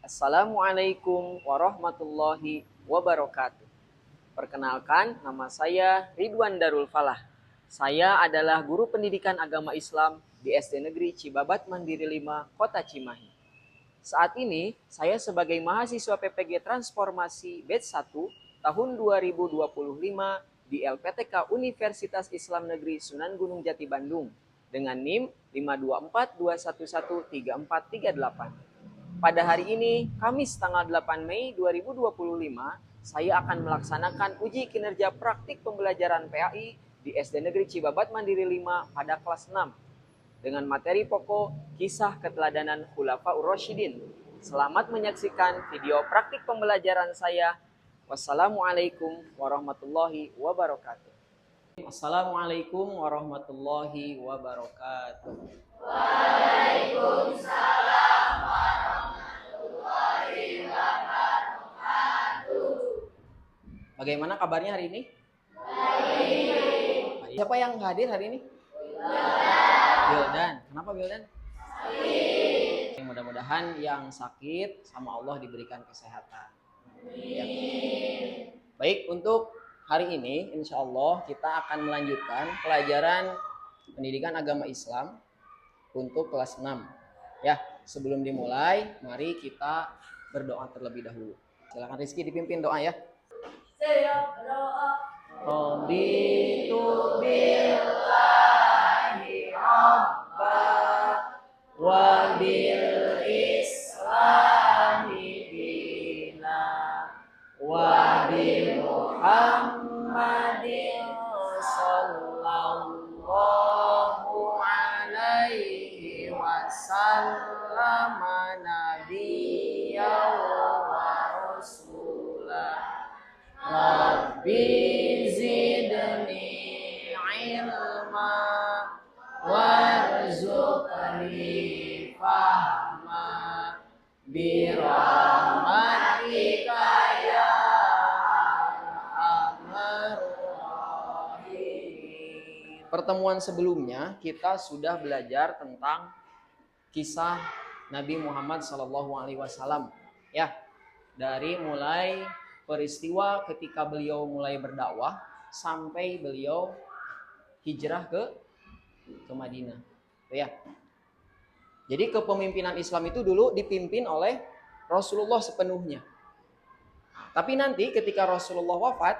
Assalamualaikum warahmatullahi wabarakatuh. Perkenalkan, nama saya Ridwan Darul Falah. Saya adalah guru pendidikan agama Islam di SD Negeri Cibabat Mandiri 5, Kota Cimahi. Saat ini, saya sebagai mahasiswa PPG Transformasi Batch 1 tahun 2025 di LPTK Universitas Islam Negeri Sunan Gunung Jati Bandung dengan NIM 52421134338. Pada hari ini, Kamis tanggal 8 Mei 2025, saya akan melaksanakan uji kinerja praktik pembelajaran PAI di SD Negeri Cibabat Mandiri 5 pada kelas 6 dengan materi pokok kisah keteladanan Khulafaur Rasyidin. Selamat menyaksikan video praktik pembelajaran saya. Wassalamualaikum warahmatullahi wabarakatuh. Assalamualaikum warahmatullahi wabarakatuh. Bagaimana kabarnya hari ini? Baik. Siapa yang hadir hari ini? Wildan. Kenapa Wildan? Sakit. Mudah-mudahan yang sakit sama Allah diberikan kesehatan. Ya. Baik, untuk hari ini insya Allah kita akan melanjutkan pelajaran pendidikan agama Islam untuk kelas 6. Ya, sebelum dimulai, mari kita berdoa terlebih dahulu. Silakan Rizky dipimpin doa ya. Raditu billahi rabba wa bil islami dina wa bi Muhammadin sallallahu alaihi wasallam nabiyya wa rasulah. Rabbi zidni ilma warzuqni fahma birahmatika ya arhamar rahimin. Pertemuan sebelumnya kita sudah belajar tentang kisah Nabi Muhammad SAW ya, dari mulai peristiwa ketika beliau mulai berdakwah sampai beliau hijrah ke Madinah. Ya. Jadi kepemimpinan Islam itu dulu dipimpin oleh Rasulullah sepenuhnya. Tapi nanti ketika Rasulullah wafat,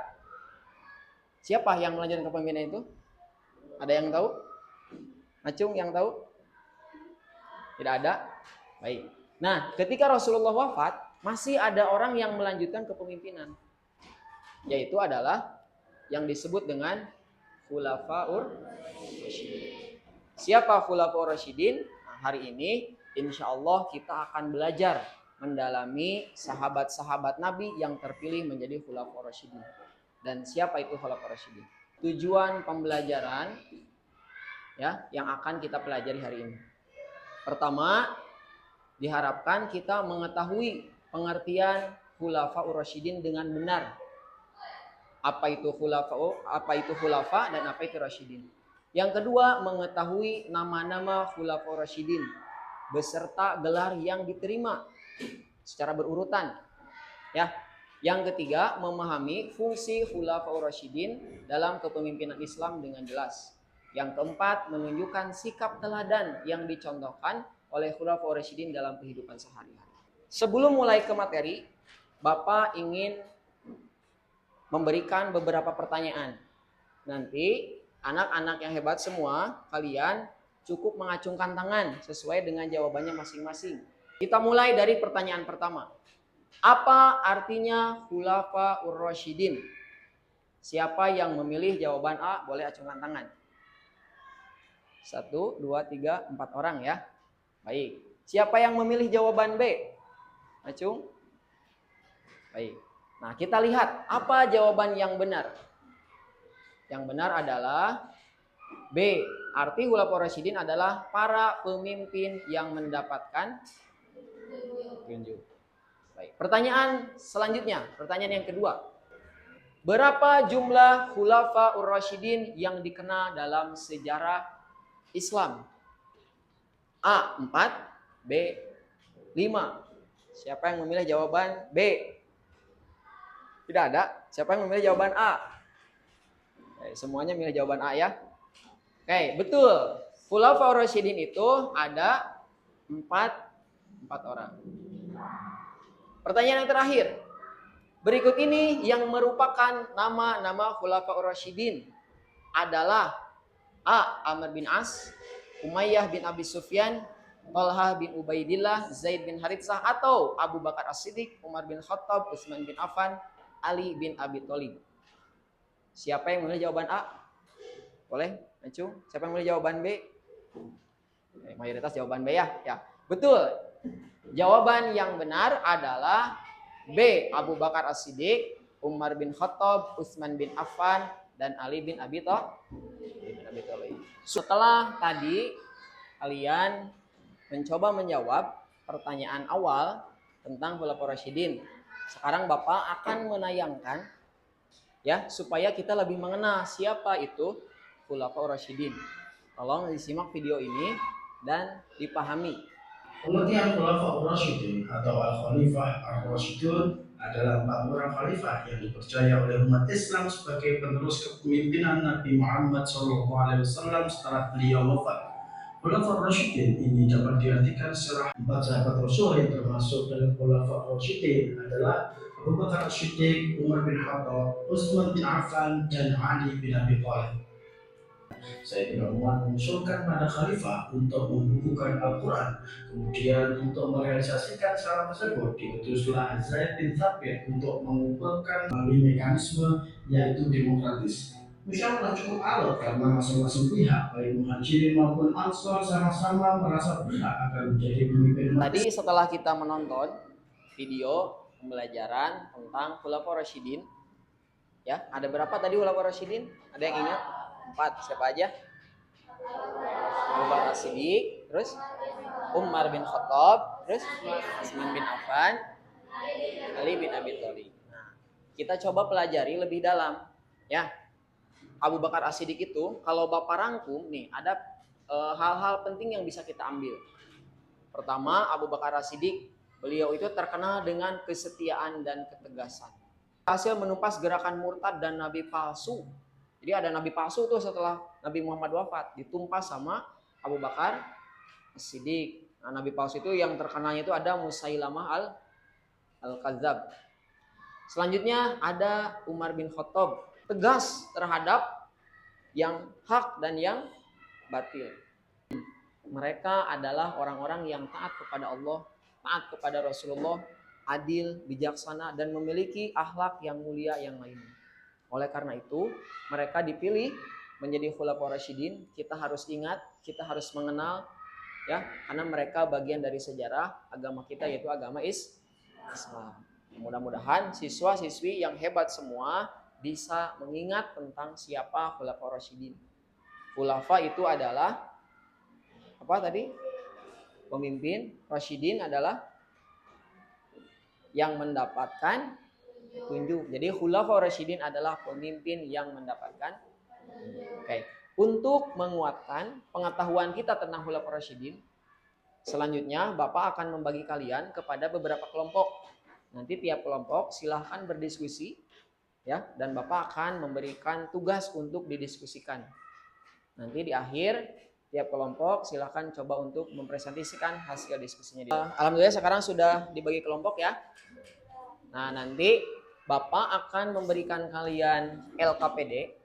siapa yang melanjutkan kepemimpinan itu? Ada yang tahu? Acung yang tahu? Tidak ada? Baik. Nah, ketika Rasulullah wafat, masih ada orang yang melanjutkan kepemimpinan, yaitu adalah yang disebut dengan Khulafaur Rasyidin. Siapa Khulafaur Rasyidin? Nah, hari ini insya Allah kita akan belajar mendalami sahabat-sahabat Nabi yang terpilih menjadi Khulafaur Rasyidin. Dan siapa itu Khulafaur Rasyidin? Tujuan pembelajaran ya yang akan kita pelajari hari ini. Pertama, diharapkan kita mengetahui pengertian Khulafaur Rasyidin dengan benar. Apa itu khulafa dan apa itu Rasyidin. Yang kedua, mengetahui nama-nama Khulafaur Rasyidin beserta gelar yang diterima secara berurutan. Ya. Yang ketiga, memahami fungsi Khulafaur Rasyidin dalam kepemimpinan Islam dengan jelas. Yang keempat, menunjukkan sikap teladan yang dicontohkan oleh Khulafaur Rasyidin dalam kehidupan sehari-hari. Sebelum mulai ke materi, Bapak ingin memberikan beberapa pertanyaan. Nanti anak-anak yang hebat semua, kalian cukup mengacungkan tangan sesuai dengan jawabannya masing-masing. Kita mulai dari pertanyaan pertama. Apa artinya Khulafaur Rasyidin? Siapa yang memilih jawaban A boleh acungkan tangan. 1, 2, 3, 4 orang ya. Baik. Siapa yang memilih jawaban B? Acung? Baik. Nah, kita lihat apa jawaban yang benar. Yang benar adalah B. Arti Khulafaur Rasyidin adalah para pemimpin yang mendapatkan petunjuk. Baik. Pertanyaan selanjutnya, pertanyaan yang kedua. Berapa jumlah Khulafaur Rasyidin yang dikenal dalam sejarah Islam? A. 4, B. 5, Siapa yang memilih jawaban B? Tidak ada. Siapa yang memilih jawaban A? Oke, semuanya milih jawaban A ya. Oke, betul. Khulafaur Rasyidin itu ada empat orang. Pertanyaan yang terakhir. Berikut ini yang merupakan nama-nama Khulafaur Rasyidin adalah A. Amr bin As, Umayyah bin Abi Sufyan, Talha bin Ubaidillah, Zaid bin Haritsah, atau Abu Bakar As-Siddiq, Umar bin Khattab, Utsman bin Affan, Ali bin Abi Thalib. Siapa yang memilih jawaban A? Boleh, Acu. Siapa yang memilih jawaban B? Mayoritas jawaban B ya. Ya, betul. Jawaban yang benar adalah B. Abu Bakar As-Siddiq, Umar bin Khattab, Utsman bin Affan, dan Ali bin Abi Thalib. Setelah tadi kalian mencoba menjawab pertanyaan awal tentang Khulafaur Rasyidin, sekarang Bapak akan menayangkan ya supaya kita lebih mengenal siapa itu Khulafaur Rasyidin. Tolong disimak video ini dan dipahami. Pengertian Khulafaur Rasyidin atau Al-Khalifah Ar-Rasyidun adalah 4 orang khalifah yang dipercaya oleh umat Islam sebagai penerus kepemimpinan Nabi Muhammad SAW setelah beliau wafat. Khulafaur Rasyidin ini dapat diartikan secara 4 sahabat Rasul yang termasuk dalam Khulafaur Rasyidin adalah Abu Bakar As-Siddiq, Umar bin Khattab, Utsman bin Affan, dan Ali bin Abi Thalib. Saya tidak mengusulkan pada khalifah untuk membukukan Al-Quran, kemudian untuk merealisasikan syarat tersebut diutuslah Zaid bin Thabit untuk mengumpulkan melalui mekanisme yaitu demokratis. Musyawarah cukup alot karena masing-masing pihak baik Muhajirin maupun Ansor sama-sama merasa berhak akan menjadi pemimpin. Tadi setelah kita menonton video pembelajaran tentang Khulafaur Rasyidin, ya ada berapa tadi Khulafaur Rasyidin? Ada yang ingat? 4. Siapa aja? Abu Bakar As-Siddiq, terus Umar bin Khattab, terus Utsman bin Affan, Ali bin Abi Thalib. Nah, kita coba pelajari lebih dalam, ya. Abu Bakar As-Siddiq itu kalau Bapak rangkum nih ada hal-hal penting yang bisa kita ambil. Pertama, Abu Bakar As-Siddiq, beliau itu terkenal dengan kesetiaan dan ketegasan. Hasil menumpas gerakan murtad dan nabi palsu. Jadi ada nabi palsu tuh setelah Nabi Muhammad wafat, ditumpas sama Abu Bakar As-Siddiq. Nah, nabi palsu itu yang terkenalnya itu ada Musailamah al-Kadzab. Selanjutnya ada Umar bin Khattab, tegas terhadap yang hak dan yang batil. Mereka adalah orang-orang yang taat kepada Allah, taat kepada Rasulullah, adil, bijaksana, dan memiliki akhlak yang mulia yang lainnya. Oleh karena itu, mereka dipilih menjadi Khulafaur Rasyidin. Kita harus ingat, kita harus mengenal, ya, karena mereka bagian dari sejarah agama kita yaitu agama Islam. Mudah-mudahan siswa-siswi yang hebat semua bisa mengingat tentang siapa Khulafaur Rasyidin. Khulafa itu adalah apa tadi? Pemimpin. Rasyidin adalah yang mendapatkan tunjuk. Jadi Khulafaur Rasyidin adalah pemimpin yang mendapatkan. Oke. Untuk menguatkan pengetahuan kita tentang Khulafaur Rasyidin, selanjutnya Bapak akan membagi kalian kepada beberapa kelompok. Nanti tiap kelompok silahkan berdiskusi, ya, dan Bapak akan memberikan tugas untuk didiskusikan. Nanti di akhir tiap kelompok silahkan coba untuk mempresentasikan hasil diskusinya. Alhamdulillah sekarang sudah dibagi kelompok ya. Nah, nanti Bapak akan memberikan kalian LKPD,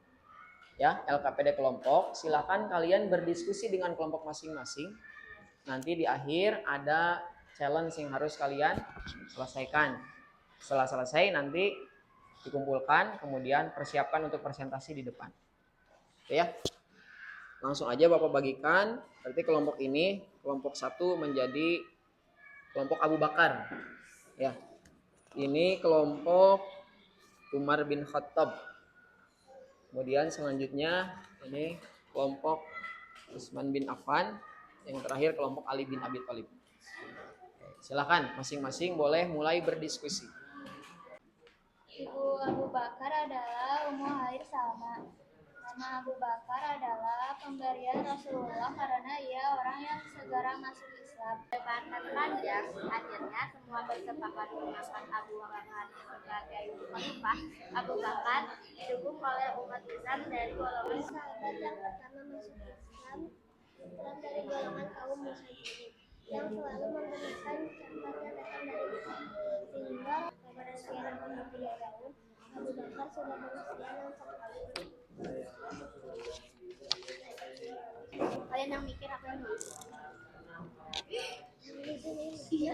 ya, LKPD kelompok. Silahkan kalian berdiskusi dengan kelompok masing-masing. Nanti di akhir ada challenge yang harus kalian selesaikan. Setelah selesai nanti dikumpulkan, kemudian persiapkan untuk presentasi di depan. Oke ya. Langsung aja Bapak bagikan. Berarti kelompok ini, kelompok 1 menjadi kelompok Abu Bakar. Ya. Ini kelompok Umar bin Khattab. Kemudian selanjutnya ini kelompok Utsman bin Affan. Yang terakhir kelompok Ali bin Abi Thalib. Silakan masing-masing boleh mulai berdiskusi. Ibu Abu Bakar adalah Ummu Hair Salma. Nama Abu Bakar adalah pemberian Rasulullah karena ia orang yang segera masuk Islam. Debat panjang, akhirnya semua bersepakat menyatakan penguasaan Abu Bakar sebagai khalifah Abu Bakar didukung oleh umat Islam dari golongan sahabat yang pertama masuk Islam dari golongan kaum musyrikin yang selalu menggunakan tempat yang datang dari Islam sehingga pada usia 63 tahun Abu Bakar sudah berusia 60 tahun. Kalian yang mikir apa yang dulu? Iya.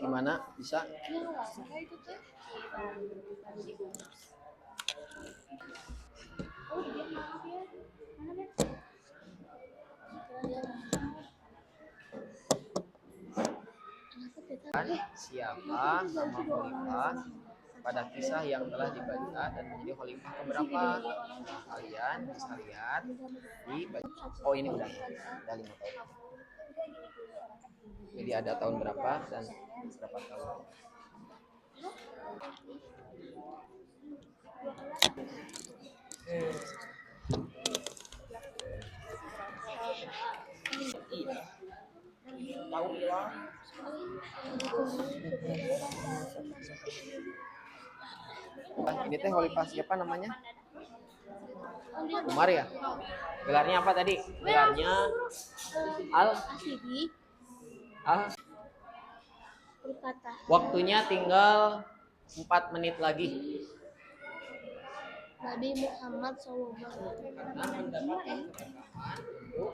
Gimana? Bisa? Itu tuh. Oh, dia maaf ya. Mana dia? Siapa nama khalifah pada kisah yang telah dibaca dan menjadi khalifah keberapa? Kalian bisa lihat di oh ini udah 5 tahun. Jadi ada tahun berapa dan berapa tahun. Tahu ya? Ini teh khalifah siapa namanya? Umar ya? Gelarnya apa tadi? Gelarnya Asyidi. Waktunya tinggal 4 menit lagi. Nabi Muhammad SAW. Karena mendapatkan keberkahan untuk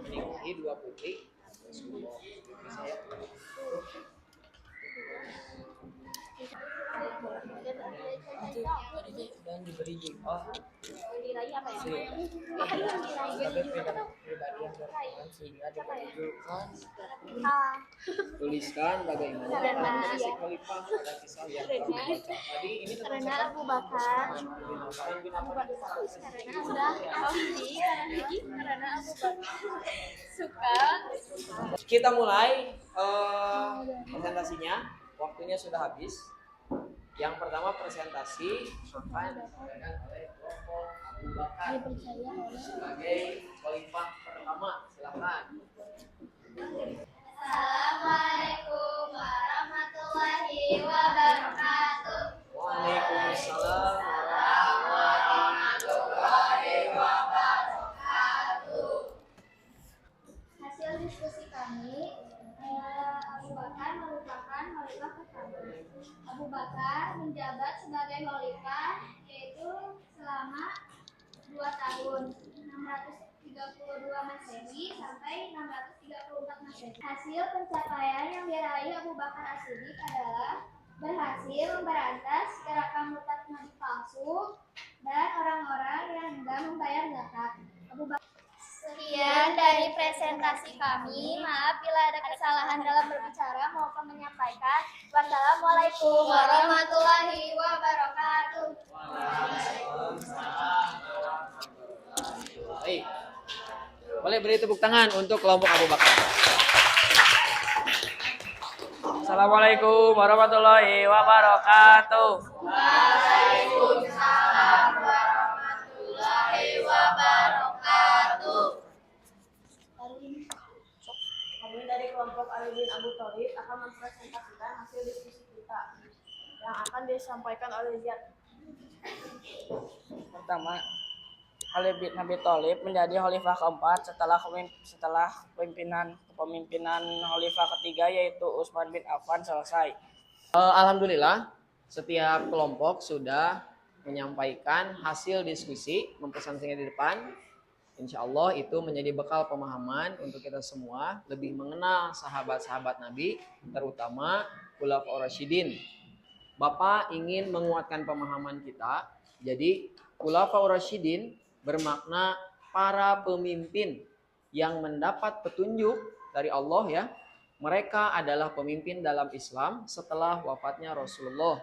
menikahi 2 putri Rasulullah. Saya dan diberi doa Diraih apa ya? sebagai pribadi yang berkenan sehingga ditunjukkan tuliskan bagaimana si khalifah pada kisah yang terbaca tadi ini Karena Abu Bakar. Karena udah karena Abu Bakar suka. Kita mulai presentasinya. Waktunya sudah habis. Yang pertama presentasi akan disampaikan oleh kelompok Abu Bakar sebagai khalifah pertama. Silakan. Assalamualaikum warahmatullahi wabarakatuh. Waalaikumsalam warahmatullahi wabarakatuh. Hasil diskusi kami, Abu Bakar merupakan khalifah pertama. Abu Bakar menjabat sebagai khalifah yaitu selama 2 tahun 632 Masehi sampai 634 Masehi. Hasil pencapaian yang diraih Abu Bakar As-Siddiq adalah berhasil memberantas gerakan murtad nabi palsu dan orang-orang yang enggan membayar zakat. Abu Bakar. Sekian dari presentasi kami. Maaf bila ada kesalahan dalam berbicara maupun menyampaikan. Wassalamualaikum warahmatullahi wabarakatuh. Baik. Boleh beri tepuk tangan untuk kelompok Abu Bakar. Assalamualaikum warahmatullahi wabarakatuh. Waalaikumsalam warahmatullahi wabarakatuh. Kami dari kelompok Ali bin Abu Thalib akan mempresentasikan hasil diskusi kita yang akan disampaikan oleh Ziyad. Pertama, Ali bin Abi Thalib menjadi khalifah keempat setelah kepemimpinan khalifah ketiga yaitu Utsman bin Affan selesai. Alhamdulillah, setiap kelompok sudah menyampaikan hasil diskusi, mempresentasikan di depan. Insya Allah itu menjadi bekal pemahaman untuk kita semua lebih mengenal sahabat-sahabat Nabi, terutama Khulafaur Rasyidin. Bapak ingin menguatkan pemahaman kita, jadi Khulafaur Rasyidin bermakna para pemimpin yang mendapat petunjuk dari Allah ya. Mereka adalah pemimpin dalam Islam setelah wafatnya Rasulullah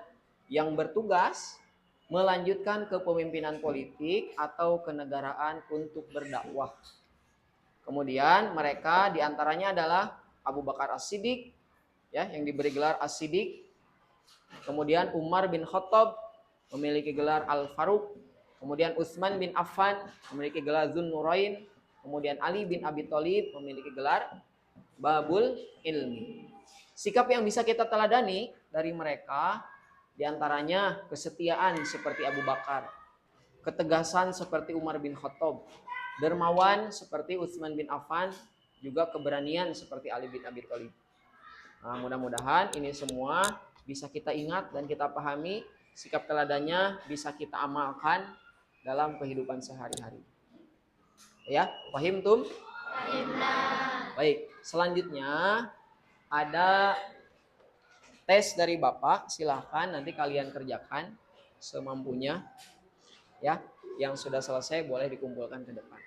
yang bertugas melanjutkan kepemimpinan politik atau kenegaraan untuk berdakwah. Kemudian mereka diantaranya adalah Abu Bakar As-Siddiq ya, yang diberi gelar As-Siddiq. Kemudian Umar bin Khattab memiliki gelar Al-Faruq. Kemudian Utsman bin Affan memiliki gelar Dzun Nurain. Kemudian Ali bin Abi Thalib memiliki gelar Babul Ilmi. Sikap yang bisa kita teladani dari mereka diantaranya kesetiaan seperti Abu Bakar, ketegasan seperti Umar bin Khattab, dermawan seperti Utsman bin Affan, juga keberanian seperti Ali bin Abi Thalib. Nah, mudah-mudahan ini semua bisa kita ingat dan kita pahami, sikap teladannya bisa kita amalkan dalam kehidupan sehari-hari. Ya, paham tum? Baik, selanjutnya ada tes dari Bapak, silahkan nanti kalian kerjakan semampunya. Ya, yang sudah selesai boleh dikumpulkan ke depan.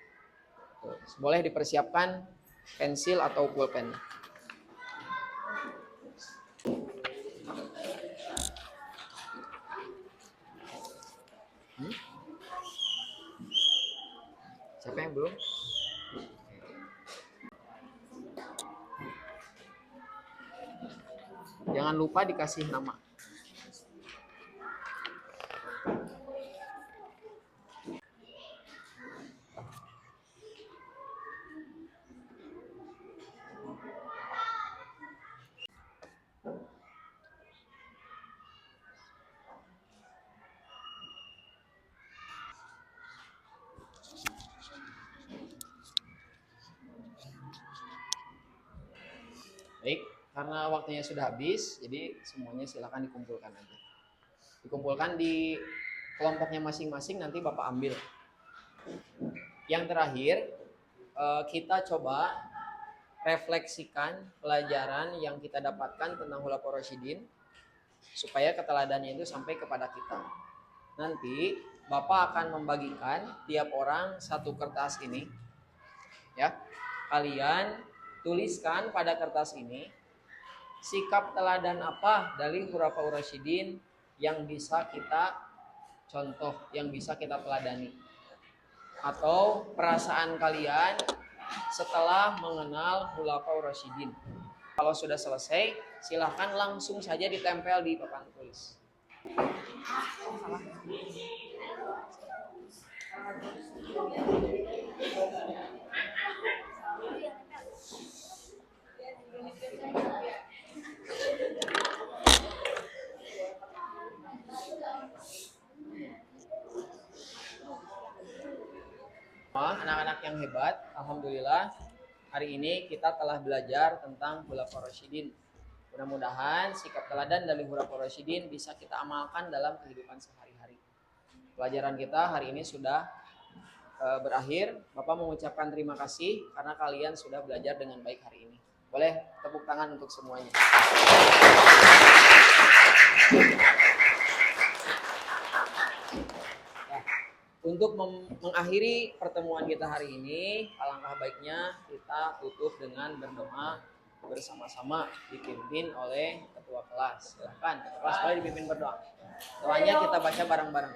Boleh dipersiapkan pensil atau pulpen. Siapa yang belum? Jangan lupa dikasih nama. Baik, karena waktunya sudah habis, jadi semuanya silakan dikumpulkan aja. Dikumpulkan di kelompoknya masing-masing, nanti Bapak ambil. Yang terakhir, kita coba refleksikan pelajaran yang kita dapatkan tentang Khulafaur Rasyidin supaya keteladannya itu sampai kepada kita. Nanti Bapak akan membagikan tiap orang satu kertas ini. Ya. Kalian tuliskan pada kertas ini sikap teladan apa dari Khulafaur Rasyidin yang bisa kita contoh, yang bisa kita teladani. Atau perasaan kalian setelah mengenal Khulafaur Rasyidin. Kalau sudah selesai, silahkan langsung saja ditempel di papan tulis. Anak-anak yang hebat, alhamdulillah hari ini kita telah belajar tentang Khulafaur Rasyidin. Mudah-mudahan sikap teladan dari Khulafaur Rasyidin bisa kita amalkan dalam kehidupan sehari-hari. Pelajaran kita hari ini sudah berakhir. Bapak mengucapkan terima kasih karena kalian sudah belajar dengan baik hari ini. Boleh tepuk tangan untuk semuanya. Untuk mengakhiri pertemuan kita hari ini, alangkah baiknya kita tutup dengan berdoa bersama-sama dipimpin oleh ketua kelas. Silakan, ketua kelas boleh dipimpin berdoa. Doanya kita baca bareng-bareng.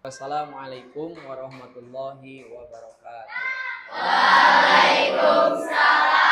Wassalamualaikum warahmatullahi wabarakatuh. Waalaikumsalam.